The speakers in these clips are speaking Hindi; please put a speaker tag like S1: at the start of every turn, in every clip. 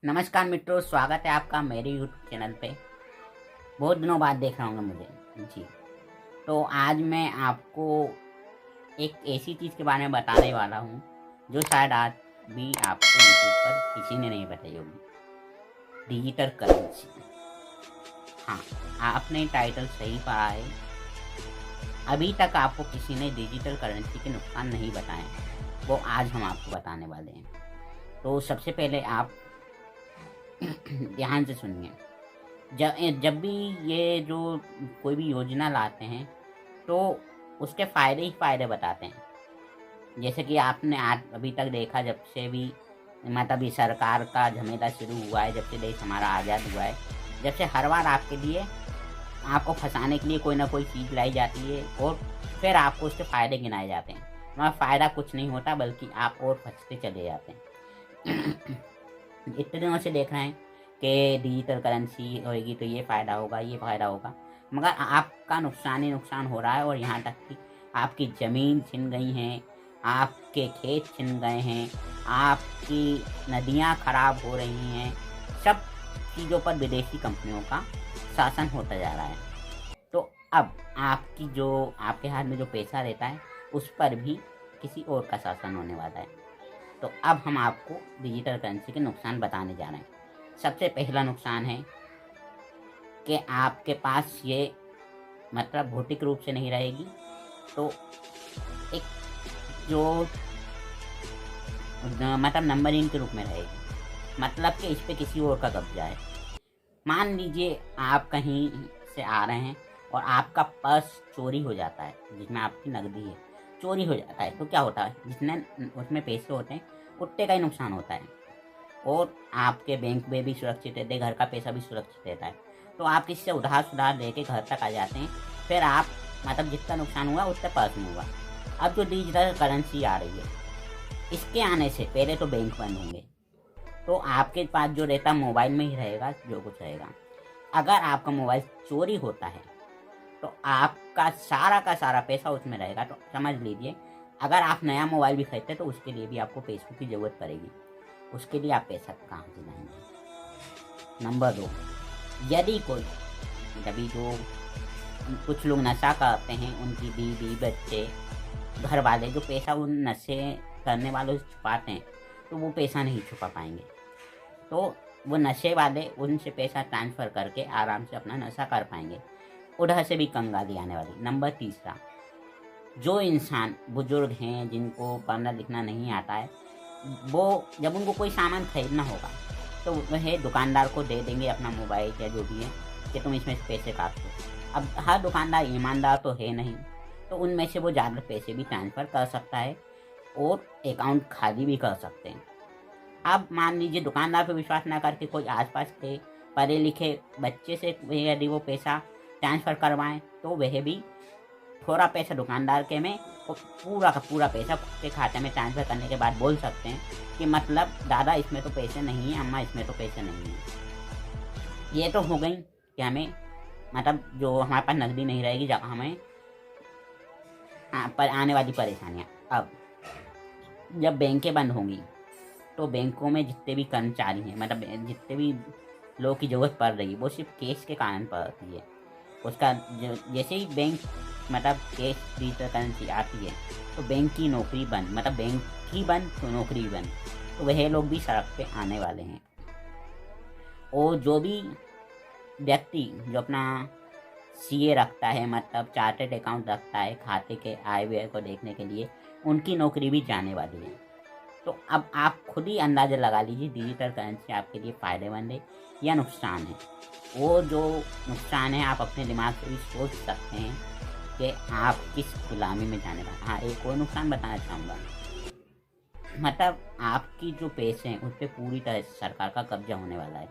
S1: नमस्कार मित्रों, स्वागत है आपका मेरे YouTube चैनल पे। बहुत दिनों बाद देख रहा हूँ मुझे जी। तो आज मैं आपको एक ऐसी चीज़ के बारे में बताने वाला हूँ जो शायद आज भी आपको YouTube पर किसी ने नहीं बताई होगी। Digital currency. हाँ, आपने टाइटल सही पढ़ा है। अभी तक आपको किसी ने डिजिटल करेंसी के नुकसान नहीं बताए, वो आज हम आपको बताने वाले हैं। तो सबसे पहले आप ध्यान से सुनिए। जब भी ये जो कोई भी योजना लाते हैं तो उसके फ़ायदे ही फ़ायदे बताते हैं। जैसे कि आपने आज अभी तक देखा, जब से भी मतलब ये सरकार का झमेला शुरू हुआ है, जब से देश हमारा आज़ाद हुआ है, जब से हर बार आपके लिए आपको फंसाने के लिए कोई ना कोई चीज़ लाई जाती है और फिर आपको उसके फ़ायदे गिनाए जाते हैं। मगर फ़ायदा कुछ नहीं होता, बल्कि आप और फंसते चले जाते हैं। इतने दिनों से देख रहे हैं कि डिजिटल करेंसी होएगी तो ये फ़ायदा होगा, ये फ़ायदा होगा, मगर आपका नुकसान ही नुकसान हो रहा है। और यहाँ तक कि आपकी ज़मीन छिन गई हैं, आपके खेत छिन गए हैं, आपकी नदियाँ खराब हो रही हैं। सब चीज़ों पर विदेशी कंपनियों का शासन होता जा रहा है। तो अब आपकी जो आपके हाथ में जो पैसा रहता है, उस पर भी किसी और का शासन होने वाला है। तो अब हम आपको डिजिटल करेंसी के नुकसान बताने जा रहे हैं। सबसे पहला नुकसान है कि आपके पास ये मतलब भौतिक रूप से नहीं रहेगी, तो एक जो मतलब नंबरिंग के रूप में रहेगी। मतलब कि इस पे किसी और का कब्जा है। मान लीजिए आप कहीं से आ रहे हैं और आपका पर्स चोरी हो जाता है, जिसमें आपकी नकदी है, चोरी हो जाता है। तो क्या होता है, जितने उसमें पैसे होते हैं उतने का ही नुकसान होता है। और आपके बैंक में भी सुरक्षित रहते हैं, घर का पैसा भी सुरक्षित रहता है। तो आप किसी से उधार लेके घर तक आ जाते हैं, फिर आप मतलब जितना नुकसान हुआ उतना पर्स में हुआ। अब जो डिजिटल करेंसी आ रही है, इसके आने से पहले तो बैंक बंद होंगे, तो आपके पास जो रहता मोबाइल में ही रहेगा, जो कुछ रहेगा। अगर आपका मोबाइल चोरी होता है तो आपका सारा का सारा पैसा उसमें रहेगा। तो समझ लीजिए, अगर आप नया मोबाइल भी खरीदते तो उसके लिए भी आपको पैसों की ज़रूरत पड़ेगी। उसके लिए आप पैसा कहाँ से लाएंगे। नंबर 2, यदि कोई कभी जो कुछ लोग नशा करते हैं, उनकी बीवी बच्चे घर वाले जो पैसा उन नशे करने वालों से छुपाते हैं, तो वो पैसा नहीं छुपा पाएंगे। तो वो नशे वाले उनसे पैसा ट्रांसफ़र करके आराम से अपना नशा कर पाएंगे। उधर से भी कंगाली आने वाली। नंबर तीसरा, जो इंसान बुजुर्ग हैं, जिनको पढ़ना लिखना नहीं आता है, वो जब उनको कोई सामान खरीदना होगा तो वह दुकानदार को दे देंगे अपना मोबाइल या जो भी है कि तुम इसमें से पैसे काट दो। अब हर दुकानदार ईमानदार तो है नहीं, तो उनमें से वो ज़्यादा पैसे भी ट्रांसफ़र कर सकता है और अकाउंट खाली भी कर सकते हैं। अब मान लीजिए दुकानदार पर विश्वास ना करके कोई आसपास के पढ़े लिखे बच्चे से यदि वो पैसा ट्रांसफ़र करवाएं, तो वह भी थोड़ा पैसा दुकानदार के में और पूरा का पूरा पैसा खुद के खाते में ट्रांसफ़र करने के बाद बोल सकते हैं कि मतलब दादा इसमें तो पैसे नहीं हैं, अम्मा इसमें तो पैसे नहीं हैं। ये तो हो गई कि हमें मतलब जो हमारे पास नकदी नहीं रहेगी, जब हमें पर आने वाली परेशानियाँ। अब जब बैंकें बंद होंगी तो बैंकों में जितने भी कर्मचारी हैं, मतलब जितने भी लोगों की ज़रूरत पड़ रही है, वो सिर्फ कैश के कारण पड़ती है। उसका जैसे ही बैंक मतलब कैश डिजिटल करेंसी आती है तो बैंक की नौकरी बंद, मतलब बैंक ही बंद तो नौकरी भी बंद। तो वह लोग भी सड़क पे आने वाले हैं। और जो भी व्यक्ति जो अपना सीए रखता है, मतलब चार्टर्ड अकाउंट रखता है खाते के आय व्यय को देखने के लिए, उनकी नौकरी भी जाने वाली है। तो अब आप खुद ही अंदाज़ा लगा लीजिए डिजिटल करेंसी आपके लिए फ़ायदेमंद है या नुकसान है। वो जो नुकसान है आप अपने दिमाग से भी सोच सकते हैं कि आप किस गुलामी में जाने वाले। हाँ, एक और नुकसान बताना चाहूँगा, मतलब आपकी जो पैसे हैं उस पर पूरी तरह से सरकार का कब्जा होने वाला है।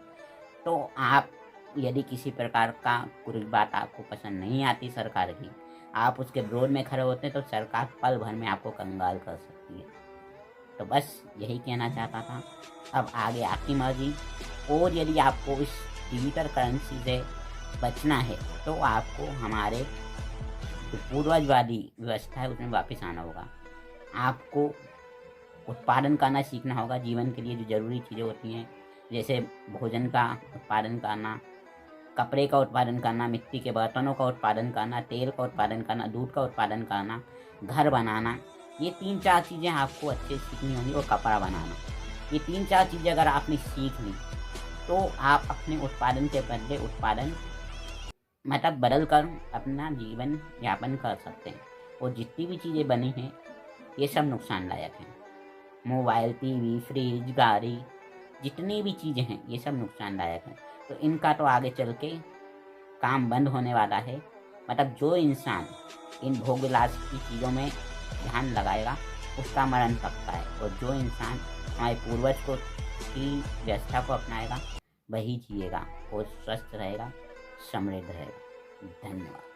S1: तो आप यदि किसी प्रकार का कोई बात आपको पसंद नहीं आती सरकार की, आप उसके विरोध में खड़े होते हैं, तो सरकार पल भर में आपको कंगाल कर सकती है। तो बस यही कहना चाहता था। अब आगे आपकी मर्जी। और यदि आपको इस डिजिटल करेंसी से बचना है तो आपको हमारे जो पूर्वजवादी व्यवस्था है उसमें वापस आना होगा। आपको उत्पादन करना सीखना होगा। जीवन के लिए जो ज़रूरी चीज़ें होती हैं, जैसे भोजन का उत्पादन करना, कपड़े का उत्पादन करना, मिट्टी के बर्तनों का उत्पादन करना, तेल का उत्पादन करना, दूध का उत्पादन करना, घर बनाना। ये 3-4 चीज़ें आपको अच्छे से सीखनी होंगी, और कपड़ा बनाना। ये 3-4 चीज़ें अगर आपने सीख ली तो आप अपने उत्पादन के बदले उत्पादन मतलब बदल कर अपना जीवन यापन कर सकते हैं। और जितनी भी चीज़ें बनी हैं ये सब नुकसानदायक हैं। मोबाइल, टीवी, फ्रिज, गाड़ी, जितनी भी चीज़ें हैं ये सब नुकसानदायक हैं। तो इनका तो आगे चल के काम बंद होने वाला है। मतलब जो इंसान इन भोग विलास की चीज़ों में ध्यान लगाएगा उसका मरण पक्का है, और जो इंसान हमारे पूर्वज को की व्यवस्था को अपनाएगा वही जिएगा और स्वस्थ रहेगा, समृद्ध रहेगा। धन्यवाद।